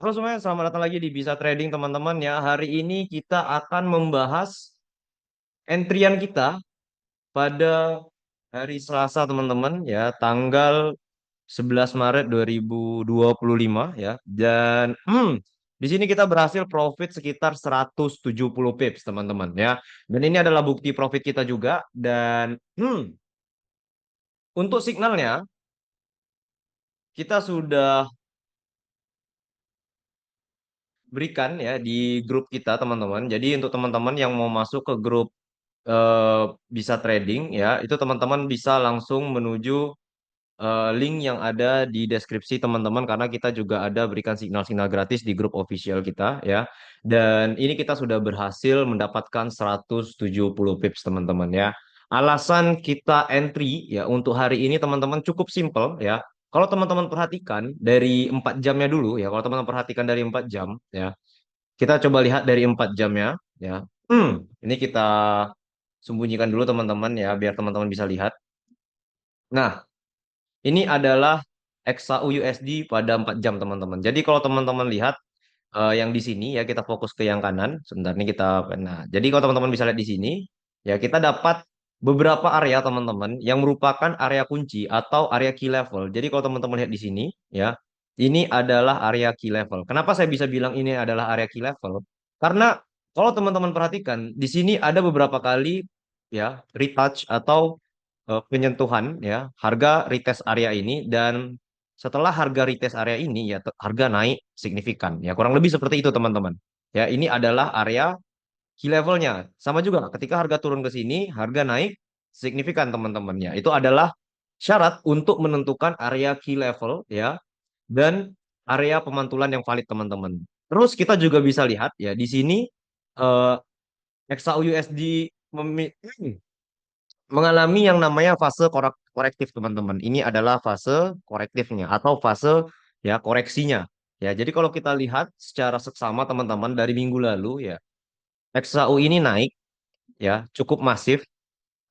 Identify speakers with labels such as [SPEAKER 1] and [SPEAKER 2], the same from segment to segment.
[SPEAKER 1] Halo semuanya, selamat datang lagi di Bisa Trading teman-teman ya. Hari ini kita akan membahas entrian kita pada hari Selasa teman-teman ya, tanggal 11 Maret 2025 ya. Dan di sini kita berhasil profit sekitar 170 pips teman-teman ya. Dan ini adalah bukti profit kita juga. Dan untuk signalnya kita sudah berikan ya di grup kita teman-teman. Jadi untuk teman-teman yang mau masuk ke grup eh, bisa trading ya, itu teman-teman bisa langsung menuju link yang ada di deskripsi teman-teman karena kita juga ada berikan signal-signal gratis di grup official kita ya. Dan ini kita sudah berhasil mendapatkan 170 pips teman-teman ya. Alasan kita entry ya untuk hari ini teman-teman cukup simple ya. Kalau teman-teman perhatikan dari 4 jamnya dulu ya, kalau teman-teman perhatikan dari 4 jam ya, kita coba lihat dari 4 jamnya ya. Ini kita sembunyikan dulu teman-teman ya biar teman-teman bisa lihat. Nah, ini adalah XAU USD pada 4 jam teman-teman. Jadi kalau teman-teman lihat yang di sini ya kita fokus ke yang kanan. Sebentar ini kita nah, jadi kalau teman-teman bisa lihat di sini ya kita dapat beberapa area teman-teman yang merupakan area kunci atau area key level. Jadi kalau teman-teman lihat di sini ya, ini adalah area key level. Kenapa saya bisa bilang ini adalah area key level? Karena kalau teman-teman perhatikan di sini ada beberapa kali ya retouch atau penyentuhan ya harga retest area ini dan setelah harga retest area ini ya harga naik signifikan ya kurang lebih seperti itu teman-teman ya ini adalah area key levelnya sama juga ketika harga turun ke sini harga naik signifikan teman-teman ya itu adalah syarat untuk menentukan area key level ya dan area pemantulan yang valid teman-teman. Terus kita juga bisa lihat ya di sini eh, XAUUSD mengalami yang namanya fase korektif teman-teman. Ini adalah fase korektifnya atau fase ya koreksinya. Ya, jadi kalau kita lihat secara seksama teman-teman dari minggu lalu ya, XAU ini naik ya cukup masif.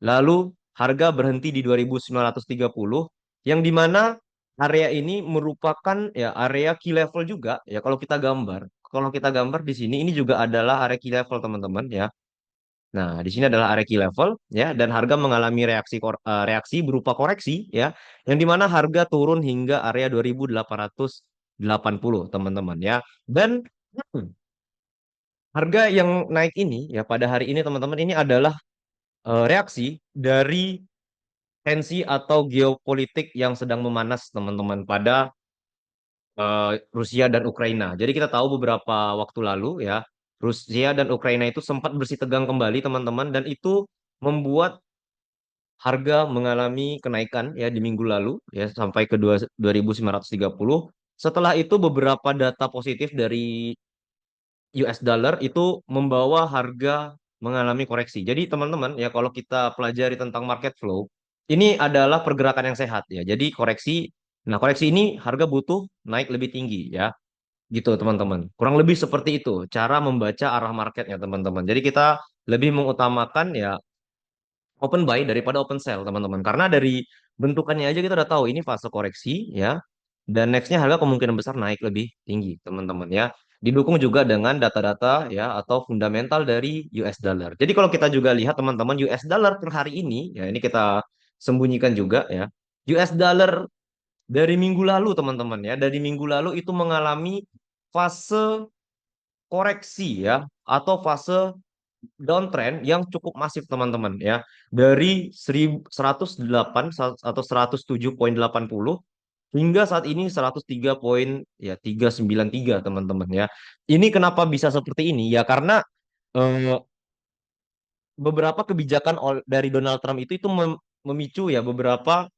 [SPEAKER 1] Lalu harga berhenti di 2930 yang dimana area ini merupakan ya area key level juga ya kalau kita gambar. Kalau kita gambar di sini ini juga adalah area key level teman-teman ya. Nah, di sini adalah area key level ya dan harga mengalami reaksi berupa koreksi ya yang dimana harga turun hingga area 2880 teman-teman ya. Dan harga yang naik ini ya pada hari ini teman-teman ini adalah reaksi dari tensi atau geopolitik yang sedang memanas teman-teman pada Rusia dan Ukraina. Jadi kita tahu beberapa waktu lalu ya Rusia dan Ukraina itu sempat bersih tegang kembali teman-teman dan itu membuat harga mengalami kenaikan ya di minggu lalu ya sampai ke 2930. Setelah itu beberapa data positif dari US dollar itu membawa harga mengalami koreksi. Jadi teman-teman ya kalau kita pelajari tentang market flow, ini adalah pergerakan yang sehat ya. Jadi koreksi, nah koreksi ini harga butuh naik lebih tinggi ya. Gitu teman-teman. Kurang lebih seperti itu cara membaca arah marketnya teman-teman. Jadi kita lebih mengutamakan ya open buy daripada open sell teman-teman karena dari bentukannya aja kita udah tahu ini fase koreksi ya dan nextnya harga kemungkinan besar naik lebih tinggi teman-teman ya didukung juga dengan data-data ya atau fundamental dari US dollar jadi kalau kita juga lihat teman-teman US dollar per hari ini ya ini kita sembunyikan juga ya US dollar dari minggu lalu teman-teman ya dari minggu lalu itu mengalami fase koreksi ya atau fase downtrend yang cukup masif teman-teman ya dari 108 atau 107,80 hingga saat ini 103 poin ya 393 teman-teman ya. Ini kenapa bisa seperti ini? Ya karena eh, beberapa kebijakan dari Donald Trump itu memicu ya beberapa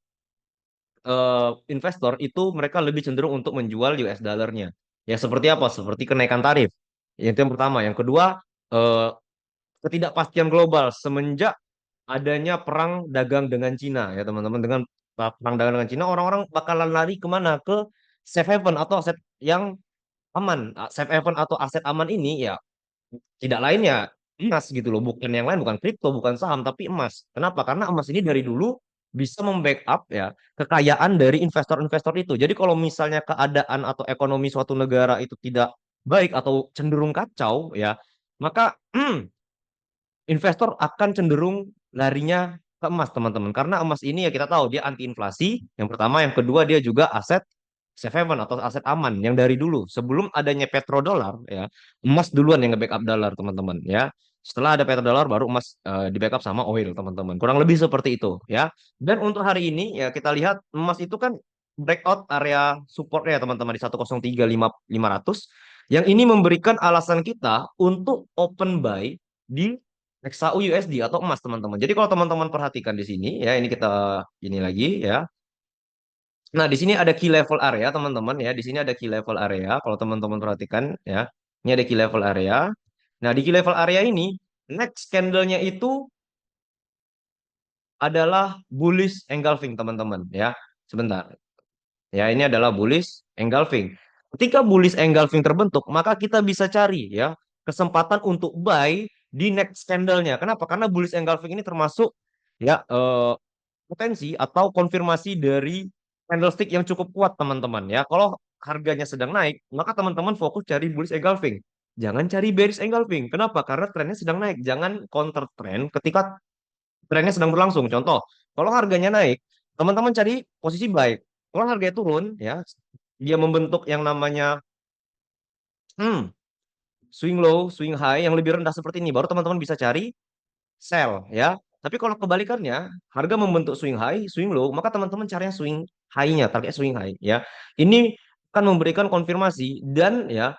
[SPEAKER 1] investor itu mereka lebih cenderung untuk menjual US dollarnya. Ya seperti apa? Seperti kenaikan tarif. Itu yang pertama. Yang kedua, eh, ketidakpastian global semenjak adanya perang dagang dengan Cina ya teman-teman dengan perang dagang dengan Cina orang-orang bakalan lari kemana ke safe haven atau aset yang aman. Safe haven atau aset aman ini ya tidak lain ya emas gitu loh bukan yang lain bukan kripto bukan saham tapi emas kenapa karena emas ini dari dulu bisa membackup ya kekayaan dari investor-investor itu. Jadi kalau misalnya keadaan atau ekonomi suatu negara itu tidak baik atau cenderung kacau ya, maka investor akan cenderung larinya ke emas, teman-teman. Karena emas ini ya kita tahu dia anti inflasi. Yang pertama, yang kedua dia juga aset safe haven atau aset aman yang dari dulu sebelum adanya petrodolar ya, emas duluan yang nge-backup dolar, teman-teman ya. Setelah ada petrodolar baru emas di backup sama oil, teman-teman. Kurang lebih seperti itu ya. Dan untuk hari ini ya kita lihat emas itu kan breakout area supportnya ya, teman-teman, di 103.500, yang ini memberikan alasan kita untuk open buy di XAU USD atau emas, teman-teman. Jadi kalau teman-teman perhatikan di sini ya, ini kita ini lagi ya. Nah, di sini ada key level area, teman-teman ya. Di sini ada key level area. Kalau teman-teman perhatikan ya, ini ada key level area. Nah, di key level area ini next candle-nya itu adalah bullish engulfing, teman-teman ya. Sebentar. Ya, ini adalah bullish engulfing. Ketika bullish engulfing terbentuk, maka kita bisa cari ya kesempatan untuk buy di next candle-nya. Kenapa? Karena bullish engulfing ini termasuk ya potensi atau konfirmasi dari candlestick yang cukup kuat, teman-teman ya. Kalau harganya sedang naik, maka teman-teman fokus cari bullish engulfing. Jangan cari bearish engulfing. Kenapa? Karena trennya sedang naik. Jangan counter trend ketika trennya sedang berlangsung. Contoh, kalau harganya naik, teman-teman cari posisi buy. Kalau harganya turun, ya, dia membentuk yang namanya hmm, swing low, swing high yang lebih rendah seperti ini, baru teman-teman bisa cari sell ya. Tapi kalau kebalikannya, harga membentuk swing high, swing low, maka teman-teman cari yang swing high-nya, target swing high ya. Ini akan memberikan konfirmasi dan ya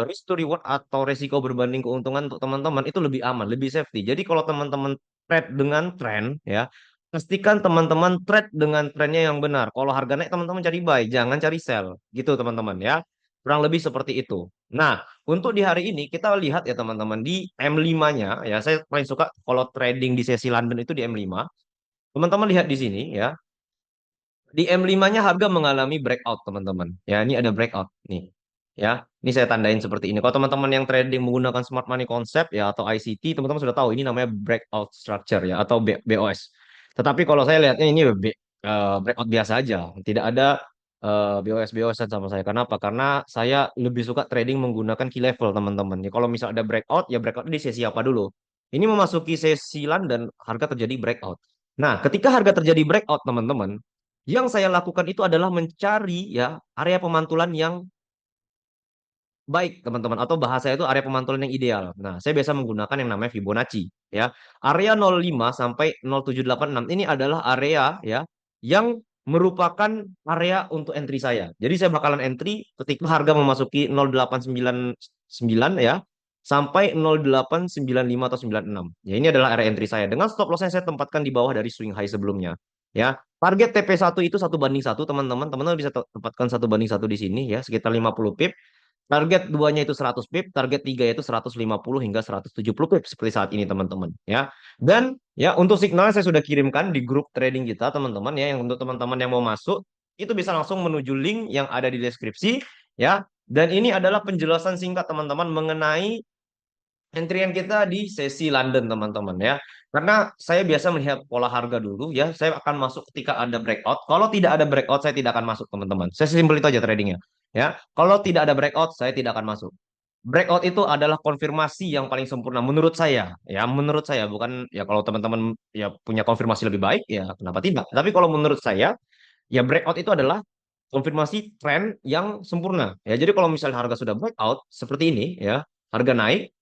[SPEAKER 1] risk to reward atau resiko berbanding keuntungan untuk teman-teman itu lebih aman, lebih safety. Jadi kalau teman-teman trade dengan tren ya, pastikan teman-teman trade dengan trennya yang benar. Kalau harga naik teman-teman cari buy, jangan cari sell. Gitu teman-teman ya. Kurang lebih seperti itu. Nah, untuk di hari ini kita lihat ya teman-teman di M5-nya ya, saya paling suka kalau trading di sesi London itu di M5. Teman-teman lihat di sini ya. Di M5-nya harga mengalami breakout, teman-teman. Ya, ini ada breakout nih. Ya, ini saya tandain seperti ini. Kalau teman-teman yang trading menggunakan smart money concept ya atau ICT, teman-teman sudah tahu ini namanya breakout structure ya atau BOS. Tetapi kalau saya lihatnya ini breakout biasa aja, tidak ada BOS BOS sama saya. Kenapa? Karena saya lebih suka trading menggunakan key level, teman-teman. Ya, kalau misal ada breakout, ya breakout di sesi apa dulu? Ini memasuki sesi London, harga terjadi breakout. Nah, ketika harga terjadi breakout, teman-teman, yang saya lakukan itu adalah mencari ya area pemantulan yang baik, teman-teman, atau bahasa itu area pemantulan yang ideal. Nah, saya biasa menggunakan yang namanya Fibonacci ya. Area 05 sampai 0786 ini adalah area ya yang merupakan area untuk entry saya. Jadi saya bakalan entry ketika harga memasuki 0899 ya sampai 0895 atau 96. Ya, ini adalah area entry saya. Dengan stop loss saya tempatkan di bawah dari swing high sebelumnya. Ya, target TP1 itu 1:1, teman-teman. Teman-teman bisa tempatkan 1:1 di sini ya, sekitar 50 pip. Target duanya itu 100 pip, target tiga itu 150 hingga 170 pip seperti saat ini, teman-teman ya. Dan ya untuk signal saya sudah kirimkan di grup trading kita, teman-teman ya, yang untuk teman-teman yang mau masuk itu bisa langsung menuju link yang ada di deskripsi ya. Dan ini adalah penjelasan singkat, teman-teman, mengenai entrian kita di sesi London, teman-teman ya. Karena saya biasa melihat pola harga dulu ya. Saya akan masuk ketika ada breakout. Kalau tidak ada breakout, saya tidak akan masuk, teman-teman. Saya simpel itu aja tradingnya. Ya, kalau tidak ada breakout, saya tidak akan masuk. Breakout itu adalah konfirmasi yang paling sempurna menurut saya. Ya, menurut saya, bukan ya kalau teman-teman ya punya konfirmasi lebih baik ya kenapa tidak. Tapi kalau menurut saya, ya breakout itu adalah konfirmasi tren yang sempurna. Ya, jadi kalau misalnya harga sudah breakout seperti ini ya, harga naik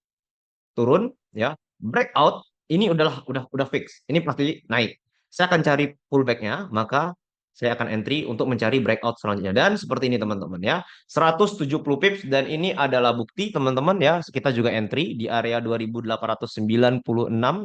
[SPEAKER 1] turun ya, breakout ini udah fix, ini pasti naik. Saya akan cari pullbacknya, maka saya akan entry untuk mencari breakout selanjutnya. Dan seperti ini, teman-teman ya, 170 pips, dan ini adalah bukti, teman-teman ya, kita juga entry di area 2896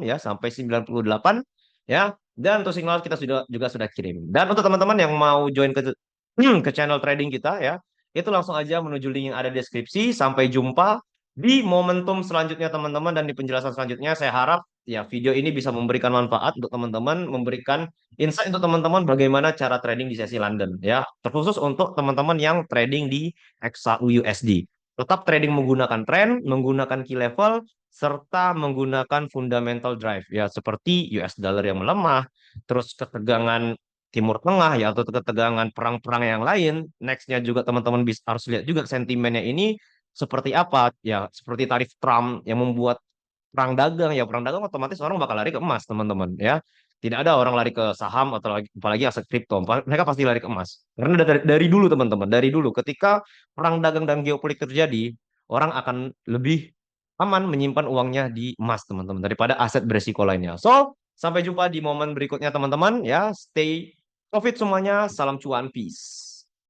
[SPEAKER 1] ya sampai 98 ya. Dan untuk signal kita juga sudah kirim. Dan untuk teman-teman yang mau join ke ke channel trading kita ya, itu langsung aja menuju link yang ada di deskripsi. Sampai jumpa di momentum selanjutnya, teman-teman, dan di penjelasan selanjutnya. Saya harap ya video ini bisa memberikan manfaat untuk teman-teman, memberikan insight untuk teman-teman bagaimana cara trading di sesi London ya, terkhusus untuk teman-teman yang trading di XAU USD. Tetap trading menggunakan tren, menggunakan key level, serta menggunakan fundamental drive ya seperti US dollar yang melemah, terus ketegangan Timur Tengah ya atau ketegangan perang-perang yang lain. Nextnya juga teman-teman bisa harus lihat juga sentimennya ini seperti apa ya, seperti tarif Trump yang membuat perang dagang ya, perang dagang otomatis orang bakal lari ke emas teman-teman ya. Tidak ada orang lari ke saham atau apalagi aset kripto. Mereka pasti lari ke emas. Karena dari dulu teman-teman, dari dulu ketika perang dagang dan geopolitik terjadi, orang akan lebih aman menyimpan uangnya di emas teman-teman daripada aset beresiko lainnya. So, sampai jumpa di momen berikutnya teman-teman ya. Stay profit semuanya. Salam cuan, peace.